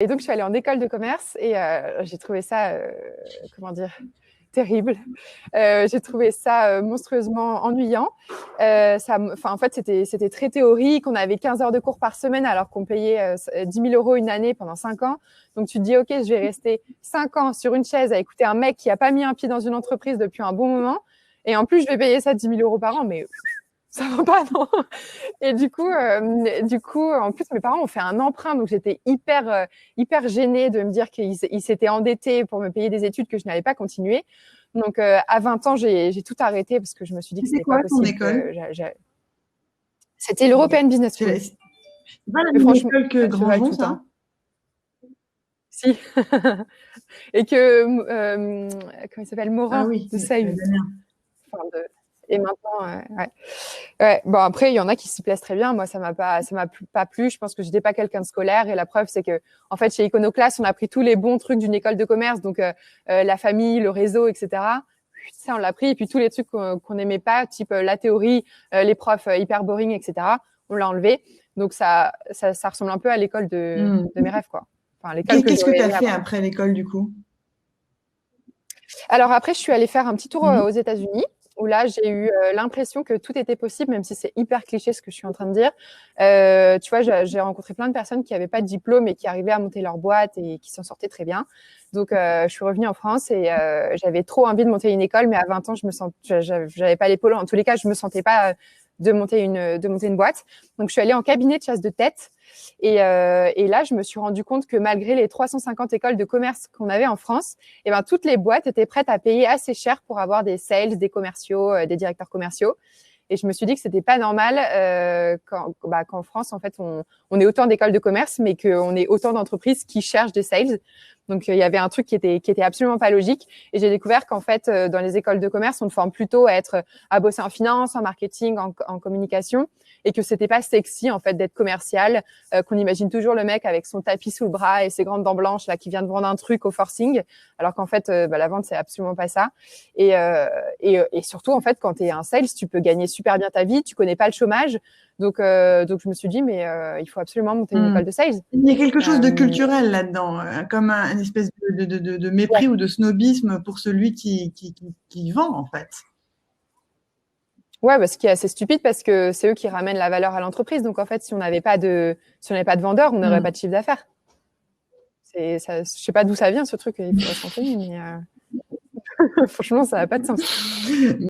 Et donc, je suis allée en école de commerce et j'ai trouvé ça, comment dire, terrible. J'ai trouvé ça monstrueusement ennuyant. En fait, c'était très théorique. On avait 15 heures de cours par semaine alors qu'on payait 10 000 euros une année pendant 5 ans. Donc, tu te dis, OK, je vais rester 5 ans sur une chaise à écouter un mec qui n'a pas mis un pied dans une entreprise depuis un bon moment. Et en plus, je vais payer ça 10 000 euros par an. Mais ça va pas, non. Et du coup, en plus, mes parents ont fait un emprunt, donc j'étais hyper gênée de me dire qu'ils s'étaient endettés pour me payer des études que je n'allais pas continuer. Donc, à 20 ans, j'ai tout arrêté parce que je me suis dit que C'était c'était pas quoi ton possible. école? C'était l'European Business School. C'est pas la Mais même franchement, école que tu vas Grandjean, tout, hein. ça? Si. Et que, comment il s'appelle, Ah Morin oui, de c'est la Save. dernière. Enfin, et maintenant, ouais. Ouais, bon après il y en a qui s'y plaisent très bien. Moi ça m'a pas plu. Je pense que j'étais pas quelqu'un de scolaire et la preuve c'est que en fait chez Iconoclast on a pris tous les bons trucs d'une école de commerce, donc la famille, le réseau, etc. Ça on l'a pris et puis tous les trucs qu'on n'aimait pas, type la théorie, les profs hyper boring, etc. On l'a enlevé. Donc ça ressemble un peu à l'école de mes rêves, quoi. Enfin l'école que Qu'est-ce que j'aurais tu as aimé fait avoir. après l'école, du coup? Alors après, je suis allée faire un petit tour aux Mhm. États-Unis, où là, j'ai eu l'impression que tout était possible, même si c'est hyper cliché ce que je suis en train de dire. Tu vois, j'ai rencontré plein de personnes qui n'avaient pas de diplôme et qui arrivaient à monter leur boîte et qui s'en sortaient très bien. Donc, je suis revenue en France et j'avais trop envie de monter une école, mais à 20 ans, j'avais pas l'épaule. En tous les cas, je me sentais pas de monter une boîte. Donc, je suis allée en cabinet de chasse de tête. Et là, je me suis rendu compte que malgré les 350 écoles de commerce qu'on avait en France, eh ben, toutes les boîtes étaient prêtes à payer assez cher pour avoir des sales, des commerciaux, des directeurs commerciaux. Et je me suis dit que c'était pas normal qu'en France, en fait, on ait autant d'écoles de commerce, mais qu'on ait autant d'entreprises qui cherchent des sales. Donc, il y avait un truc qui était absolument pas logique. Et j'ai découvert qu'en fait, dans les écoles de commerce, on te forme plutôt à bosser en finance, en marketing, en communication, et que c'était pas sexy en fait d'être commercial, qu'on imagine toujours le mec avec son tapis sous le bras et ses grandes dents blanches là qui vient de vendre un truc au forcing, alors qu'en fait, la vente c'est absolument pas ça. Et surtout en fait, quand tu es un sales, tu peux gagner super bien ta vie, tu connais pas le chômage. Donc je me suis dit, mais il faut absolument monter une école de sales. Il y a quelque chose de Euh, culturel là-dedans, comme une espèce de ouais. mépris ou de snobisme pour celui qui vend, en fait. Ouais, ce qui est assez stupide parce que c'est eux qui ramènent la valeur à l'entreprise. Donc en fait, si on n'avait pas de vendeurs, on n'aurait pas de chiffre d'affaires. Je sais pas d'où ça vient ce truc, il faudrait se renseigner, mais franchement, ça n'a pas de sens.